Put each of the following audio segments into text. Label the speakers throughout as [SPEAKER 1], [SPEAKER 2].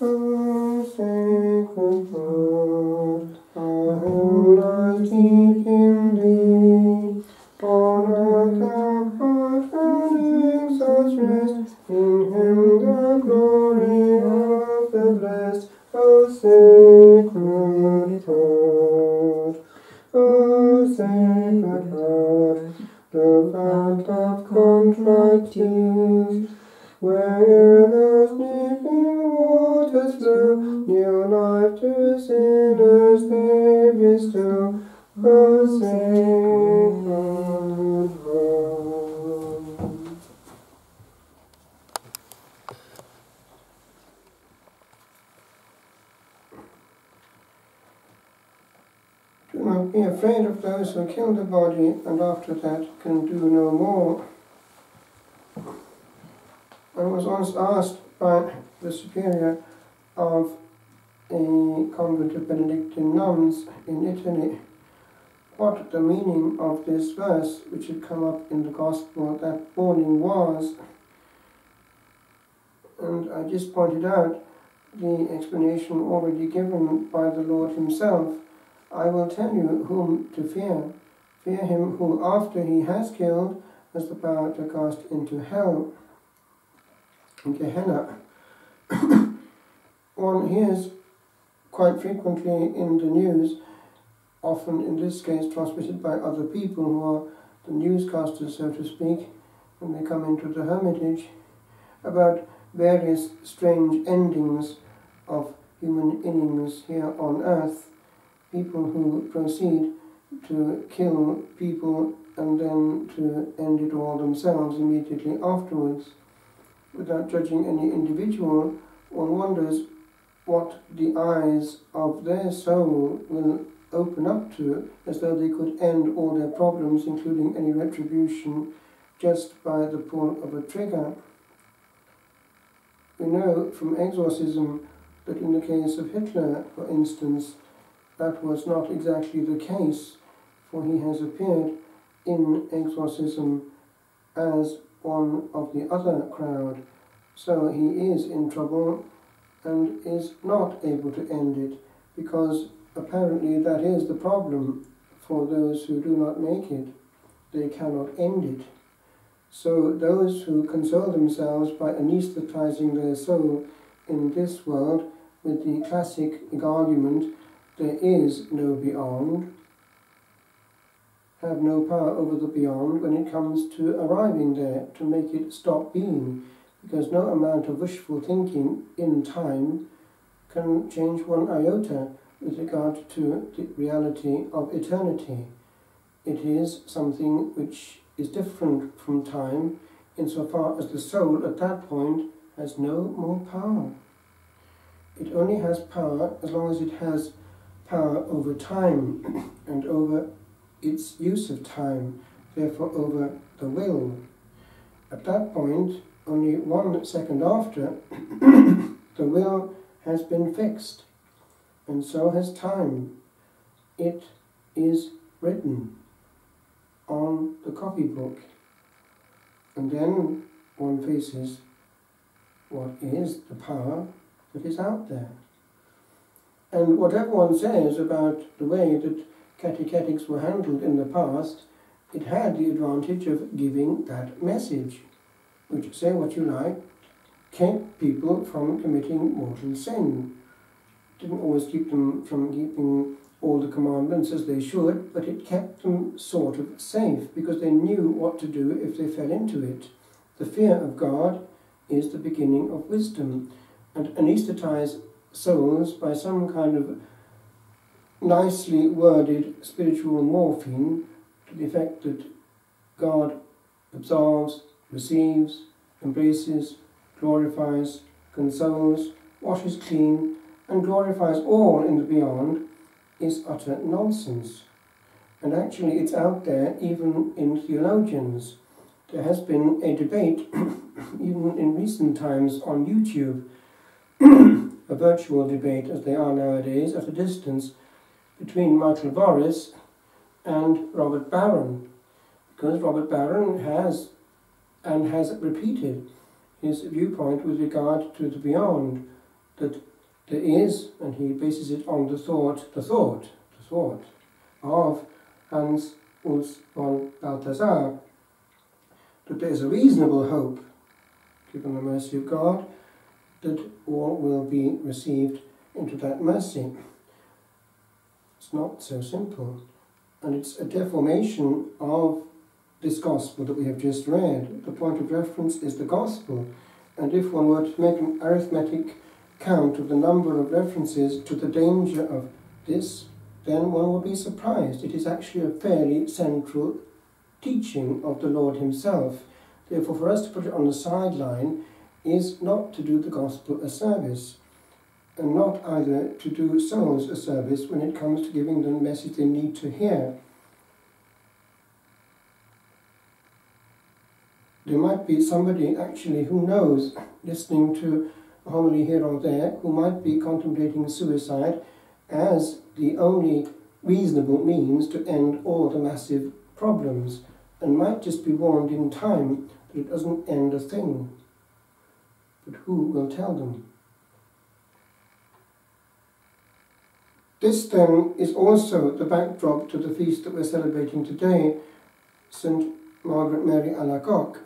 [SPEAKER 1] O sacred heart, our home lies deep in thee. On earth thou art finding such rest, in him the glory of the blessed. O sacred heart, O sacred heart, the fount of contrite tears, where those sleeping waters flow, new life to sinners they bestow. O sacred heart. Do not be afraid of those who kill the body and after that can do no more. I was once asked by the superior of a convent of Benedictine nuns in Italy what the meaning of this verse, which had come up in the Gospel that morning, was. And I just pointed out the explanation already given by the Lord himself. I will tell you whom to fear. Fear him who, after he has killed, has the power to cast into hell, in Gehenna. One hears quite frequently in the news, often in this case transmitted by other people who are the newscasters, so to speak, when they come into the hermitage, about various strange endings of human innings here on earth. People who proceed to kill people and then to end it all themselves immediately afterwards. Without judging any individual, one wonders what the eyes of their soul will open up to, as though they could end all their problems, including any retribution, just by the pull of a trigger. We know from exorcism that in the case of Hitler, for instance, that was not exactly the case, for he has appeared in exorcism as one of the other crowd. So he is in trouble and is not able to end it, because apparently that is the problem for those who do not make it. They cannot end it. So those who console themselves by anesthetizing their soul in this world with the classic argument, there is no beyond, have no power over the beyond when it comes to arriving there, to make it stop being, because no amount of wishful thinking in time can change one iota with regard to the reality of eternity. It is something which is different from time insofar as the soul at that point has no more power. It only has power as long as it has power over time and over its use of time, therefore over the will. At that point, only 1 second after, the will has been fixed, and so has time. It is written on the copybook, and then one faces what is the power that is out there. And whatever one says about the way that catechetics were handled in the past, it had the advantage of giving that message, which, say what you like, kept people from committing mortal sin. It didn't always keep them from keeping all the commandments as they should, but it kept them sort of safe, because they knew what to do if they fell into it. The fear of God is the beginning of wisdom, and anesthetize souls by some kind of nicely worded spiritual morphine to the effect that God absolves, receives, embraces, glorifies, consoles, washes clean, and glorifies all in the beyond, is utter nonsense. And actually it's out there even in theologians. There has been a debate, even in recent times on YouTube, a virtual debate as they are nowadays, at a distance, between Michael Boris and Robert Barron, because Robert Barron has repeated his viewpoint with regard to the beyond, that there is, and he bases it on the thought of Hans Urs von Balthasar, that there is a reasonable hope, given the mercy of God, that all will be received into that mercy. It's not so simple, and it's a deformation of this gospel that we have just read. The point of reference is the gospel, and if one were to make an arithmetic count of the number of references to the danger of this, then one will be surprised. It is actually a fairly central teaching of the Lord himself. Therefore, for us to put it on the sideline is not to do the gospel a service, and not either to do souls a service when it comes to giving them the message they need to hear. There might be somebody actually who knows, listening to a homily here or there, who might be contemplating suicide as the only reasonable means to end all the massive problems, and might just be warned in time that it doesn't end a thing. But who will tell them? This then is also the backdrop to the feast that we're celebrating today, St. Margaret Mary Alacoque,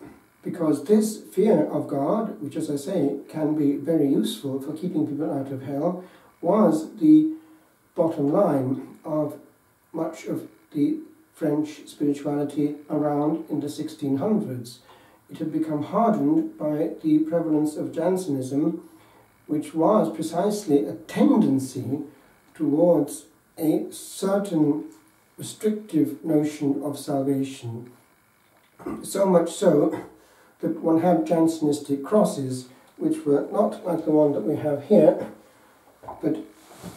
[SPEAKER 1] because this fear of God, which as I say can be very useful for keeping people out of hell, was the bottom line of much of the French spirituality around in the 1600s. It had become hardened by the prevalence of Jansenism, which was precisely a tendency towards a certain restrictive notion of salvation. So much so that one had Jansenistic crosses, which were not like the one that we have here, but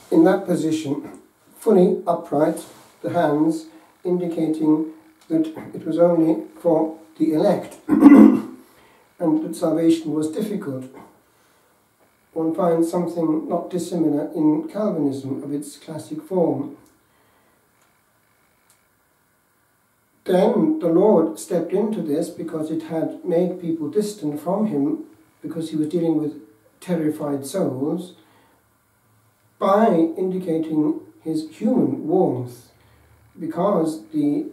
[SPEAKER 1] in that position, fully upright, the hands indicating that it was only for the elect, and that salvation was difficult. One finds something not dissimilar in Calvinism of its classic form. Then the Lord stepped into this because it had made people distant from him, because he was dealing with terrified souls, by indicating his human warmth, because the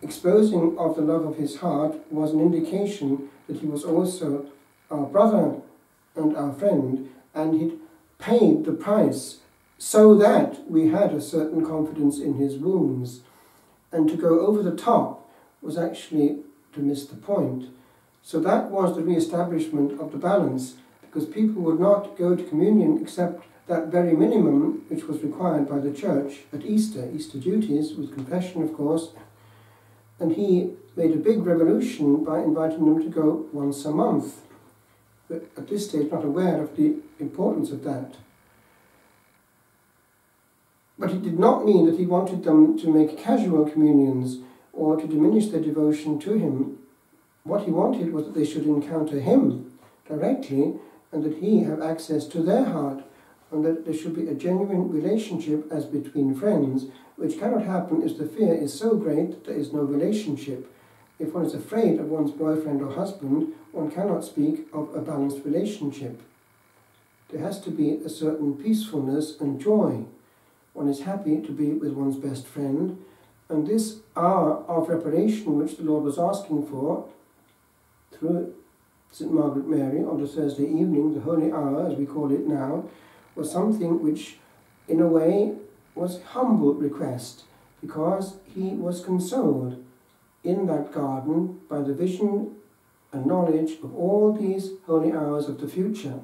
[SPEAKER 1] exposing of the love of his heart was an indication that he was also our brother and our friend, and he'd paid the price so that we had a certain confidence in his wounds. And to go over the top was actually to miss the point. So that was the re-establishment of the balance, because people would not go to communion except that very minimum which was required by the Church at Easter duties, with confession of course, and he made a big revolution by inviting them to go once a month. But at this stage not aware of the importance of that. But it did not mean that he wanted them to make casual communions or to diminish their devotion to him. What he wanted was that they should encounter him directly, and that he have access to their heart, and that there should be a genuine relationship as between friends, which cannot happen if the fear is so great that there is no relationship. If one is afraid of one's boyfriend or husband, one cannot speak of a balanced relationship. There has to be a certain peacefulness and joy. One is happy to be with one's best friend, and this hour of reparation which the Lord was asking for through St. Margaret Mary on the Thursday evening, the holy hour as we call it now, was something which in a way was humble request, because he was consoled in that garden by the vision and knowledge of all these holy hours of the future.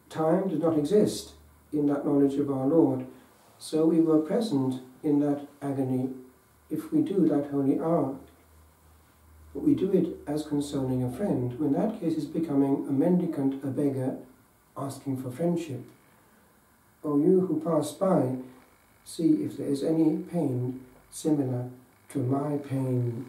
[SPEAKER 1] Time did not exist in that knowledge of our Lord, so we were present in that agony if we do that holy hour. But we do it as consoling a friend, who in that case is becoming a mendicant, a beggar, asking for friendship. O you who pass by, see if there is any pain similar to my pain.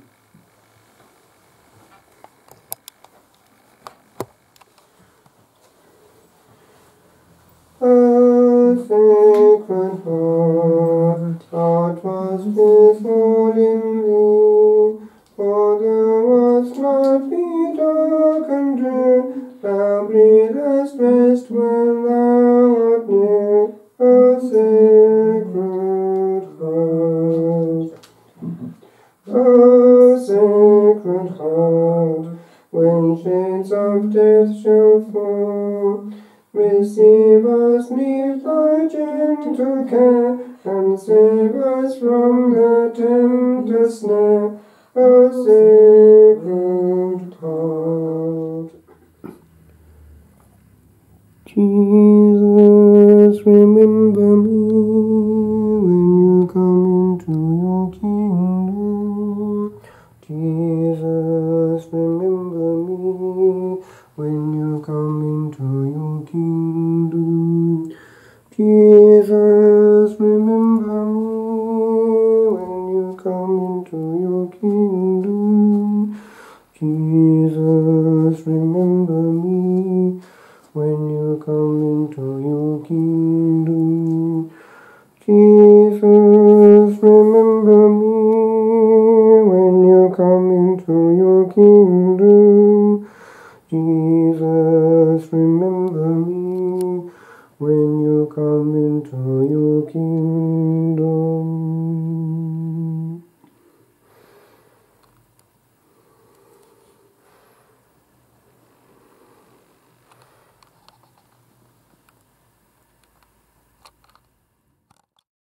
[SPEAKER 1] A sacred heart was faithful in thee, for thou wast not be dark and drear, thou breathest rest when thou when shades of death shall fall. Receive us 'neath thy gentle care, and save us from the tempter's snare, O Sacred Heart. Jesus, remember me when you come into your kingdom. Jesus, remember me when you come into your kingdom. Jesus, remember me when you come into your kingdom. Jesus, remember me when you come into your kingdom. Jesus, remember me when you come into your kingdom. Jesus, remember me when you come into your kingdom.